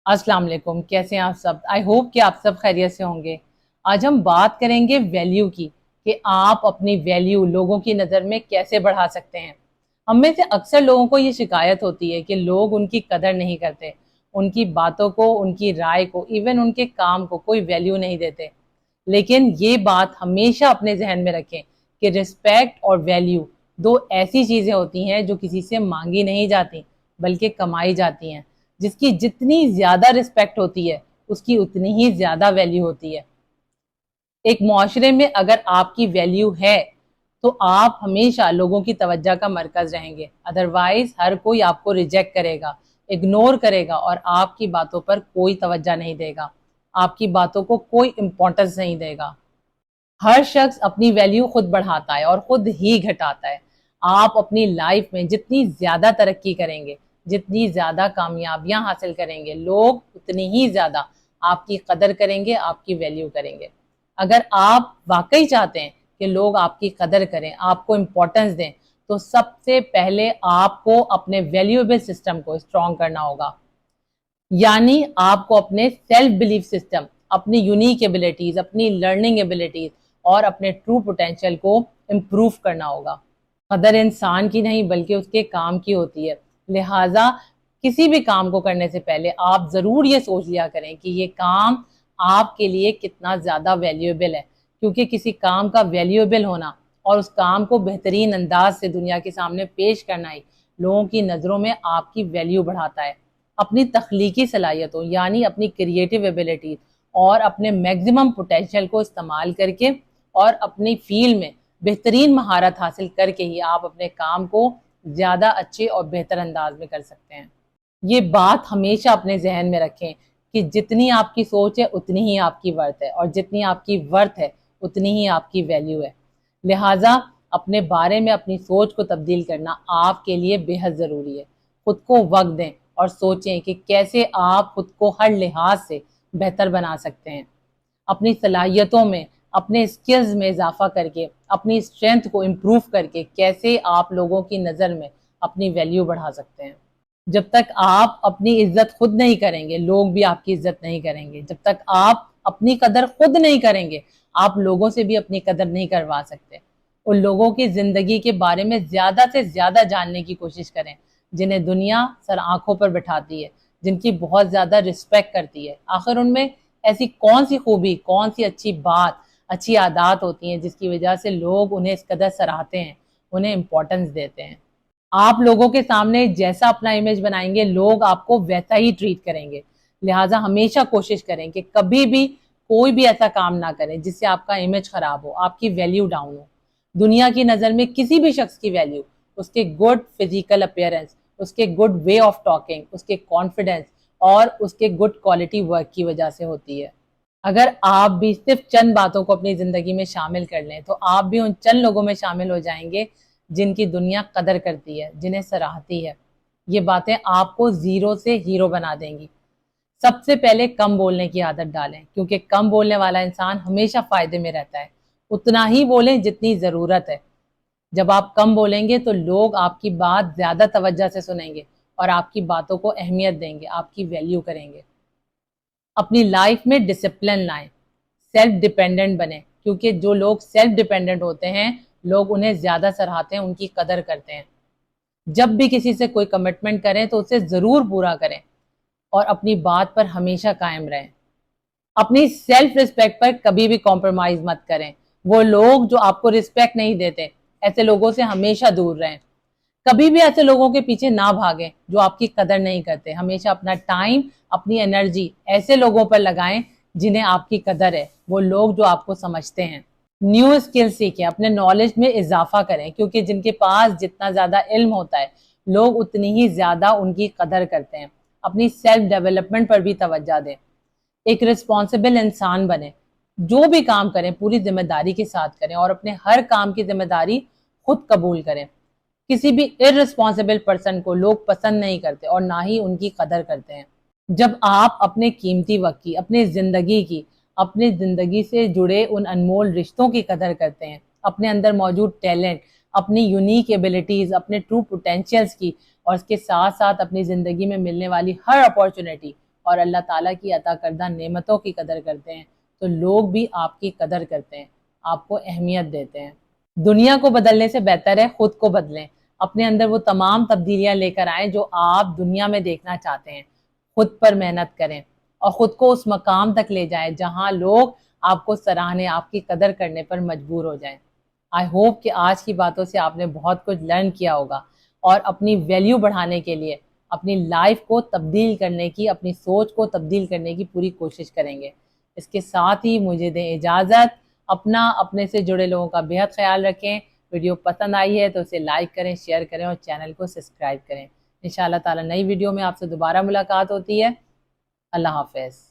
अस्सलाम वालेकुम। कैसे हैं आप सब? आई होप कि आप सब खैरियत से होंगे। आज हम बात करेंगे वैल्यू की कि आप अपनी वैल्यू लोगों की नज़र में कैसे बढ़ा सकते हैं। हम में से अक्सर लोगों को ये शिकायत होती है कि लोग उनकी कदर नहीं करते, उनकी बातों को, उनकी राय को, इवन उनके काम को कोई वैल्यू नहीं देते। लेकिन ये बात हमेशा अपने जहन में रखें कि रिस्पेक्ट और वैल्यू दो ऐसी चीज़ें होती हैं जो किसी से मांगी नहीं जाती बल्कि कमाई जाती हैं। जिसकी जितनी ज़्यादा रिस्पेक्ट होती है उसकी उतनी ही ज़्यादा वैल्यू होती है। एक मुआशरे में अगर आपकी वैल्यू है तो आप हमेशा लोगों की तवज्जो का मरकज़ रहेंगे, अदरवाइज हर कोई आपको रिजेक्ट करेगा, इग्नोर करेगा और आपकी बातों पर कोई तवज्जो नहीं देगा, आपकी बातों को कोई इम्पोर्टेंस नहीं देगा। हर शख्स अपनी वैल्यू खुद बढ़ाता है और खुद ही घटाता है। आप अपनी लाइफ में जितनी ज़्यादा तरक्की करेंगे, जितनी ज़्यादा कामयाबियां हासिल करेंगे, लोग उतनी ही ज़्यादा आपकी कदर करेंगे, आपकी वैल्यू करेंगे। अगर आप वाकई चाहते हैं कि लोग आपकी कदर करें, आपको इम्पोर्टेंस दें, तो सबसे पहले आपको अपने वैल्यूएबल सिस्टम को स्ट्रॉन्ग करना होगा। यानी आपको अपने सेल्फ बिलीफ सिस्टम, अपनी यूनिक एबिलिटीज, अपनी लर्निंग एबिलिटीज और अपने ट्रू पोटेंशियल को इम्प्रूव करना होगा। कदर इंसान की नहीं बल्कि उसके काम की होती है। लिहाजा किसी भी काम को करने से पहले आप ज़रूर ये सोच लिया करें कि ये काम आपके लिए कितना ज़्यादा वैल्यूएबल है, क्योंकि किसी काम का वैल्यूएबल होना और उस काम को बेहतरीन अंदाज से दुनिया के सामने पेश करना ही लोगों की नज़रों में आपकी वैल्यू बढ़ाता है। अपनी तख्लीकी सलाहियतों यानी अपनी क्रिएटिव एबिलिटी और अपने मैक्सिमम पोटेंशियल को इस्तेमाल करके और अपनी फील्ड में बेहतरीन महारत हासिल करके ही आप अपने काम को ज़्यादा अच्छे और बेहतर अंदाज में कर सकते हैं। ये बात हमेशा अपने जहन में रखें कि जितनी आपकी सोच है उतनी ही आपकी वर्थ है और जितनी आपकी वर्थ है उतनी ही आपकी वैल्यू है। लिहाजा अपने बारे में अपनी सोच को तब्दील करना आपके लिए बेहद ज़रूरी है। खुद को वक्त दें और सोचें कि कैसे आप खुद को हर लिहाज से बेहतर बना सकते हैं। अपनी सलाहियतों में, अपने स्किल्स में इजाफा करके, अपनी स्ट्रेंथ को इम्प्रूव करके कैसे आप लोगों की नज़र में अपनी वैल्यू बढ़ा सकते हैं। जब तक आप अपनी इज्जत खुद नहीं करेंगे, लोग भी आपकी इज्जत नहीं करेंगे। जब तक आप अपनी कदर खुद नहीं करेंगे, आप लोगों से भी अपनी कदर नहीं करवा सकते। उन लोगों की जिंदगी के बारे में ज्यादा से ज्यादा जानने की कोशिश करें जिन्हें दुनिया सर आंखों पर बिठाती है, जिनकी बहुत ज्यादा रिस्पेक्ट करती है। आखिर उनमें ऐसी कौन सी खूबी, कौन सी अच्छी बात, अच्छी आदत होती हैं जिसकी वजह से लोग उन्हें इस कदर सराहते हैं, उन्हें इम्पोर्टेंस देते हैं। आप लोगों के सामने जैसा अपना इमेज बनाएंगे, लोग आपको वैसा ही ट्रीट करेंगे। लिहाजा हमेशा कोशिश करें कि कभी भी कोई भी ऐसा काम ना करें जिससे आपका इमेज खराब हो, आपकी वैल्यू डाउन हो। दुनिया की नज़र में किसी भी शख्स की वैल्यू उसके गुड फिजिकल अपीयरेंस, उसके गुड वे ऑफ टॉकिंग, उसके कॉन्फिडेंस और उसके गुड क्वालिटी वर्क की वजह से होती है। अगर आप भी सिर्फ चंद बातों को अपनी ज़िंदगी में शामिल कर लें तो आप भी उन चंद लोगों में शामिल हो जाएंगे जिनकी दुनिया कदर करती है, जिन्हें सराहती है। ये बातें आपको ज़ीरो से हीरो बना देंगी। सबसे पहले कम बोलने की आदत डालें, क्योंकि कम बोलने वाला इंसान हमेशा फ़ायदे में रहता है। उतना ही बोलें जितनी ज़रूरत है। जब आप कम बोलेंगे तो लोग आपकी बात ज़्यादा तवज्जो से सुनेंगे और आपकी बातों को अहमियत देंगे, आपकी वैल्यू करेंगे। अपनी लाइफ में डिसिप्लिन लाएं, सेल्फ डिपेंडेंट बने, क्योंकि जो लोग सेल्फ डिपेंडेंट होते हैं लोग उन्हें ज़्यादा सराहते हैं, उनकी कदर करते हैं। जब भी किसी से कोई कमिटमेंट करें तो उसे ज़रूर पूरा करें और अपनी बात पर हमेशा कायम रहें। अपनी सेल्फ रिस्पेक्ट पर कभी भी कॉम्प्रोमाइज़ मत करें। वो लोग जो आपको रिस्पेक्ट नहीं देते, ऐसे लोगों से हमेशा दूर रहें। कभी भी ऐसे लोगों के पीछे ना भागें जो आपकी कदर नहीं करते। हमेशा अपना टाइम, अपनी एनर्जी ऐसे लोगों पर लगाएं जिन्हें आपकी कदर है, वो लोग जो आपको समझते हैं। न्यू स्किल सीखें, अपने नॉलेज में इजाफा करें, क्योंकि जिनके पास जितना ज़्यादा इल्म होता है लोग उतनी ही ज़्यादा उनकी कदर करते हैं। अपनी सेल्फ डेवलपमेंट पर भी तवज्जो दें। एक रिस्पॉन्सिबल इंसान बने, जो भी काम करें पूरी जिम्मेदारी के साथ करें और अपने हर काम की जिम्मेदारी खुद कबूल करें। किसी भी इररिस्पॉन्सिबल पर्सन को लोग पसंद नहीं करते और ना ही उनकी कदर करते हैं। जब आप अपने कीमती वक्त की, अपनी जिंदगी से जुड़े उन अनमोल रिश्तों की कदर करते हैं, अपने अंदर मौजूद टैलेंट, अपनी यूनिक एबिलिटीज, अपने ट्रू पोटेंशियल्स की और इसके साथ साथ अपनी जिंदगी में मिलने वाली हर अपॉर्चुनिटी اور اللہ تعالیٰ کی عطا کردہ نعمتوں کی قدر کرتے ہیں تو لوگ بھی آپ کی قدر کرتے ہیں، آپ کو اہمیت دیتے ہیں۔ دنیا کو بدلنے سے بہتر ہے خود کو بدلیں، اپنے اندر وہ تمام تبدیلیاں لے کر آئیں جو آپ دنیا میں دیکھنا چاہتے ہیں، خود پر محنت کریں اور خود کو اس مقام تک لے جائیں جہاں لوگ آپ کو سراہنے، آپ کی قدر کرنے پر مجبور ہو جائیں۔ آئی ہوپ کہ آج کی باتوں سے آپ نے بہت کچھ لرن کیا ہوگا اور اپنی ویلیو بڑھانے کے لیے، اپنی لائف کو تبدیل کرنے کی، اپنی سوچ کو تبدیل کرنے کی پوری کوشش کریں گے۔ اس کے ساتھ ہی مجھے دیں اجازت، اپنے سے جڑے لوگوں کا بہت خیال رکھیں۔ ویڈیو پسند آئی ہے تو اسے لائک کریں، شیئر کریں اور چینل کو سبسکرائب کریں۔ انشاءاللہ تعالی نئی ویڈیو میں آپ سے دوبارہ ملاقات ہوتی ہے۔ اللہ حافظ۔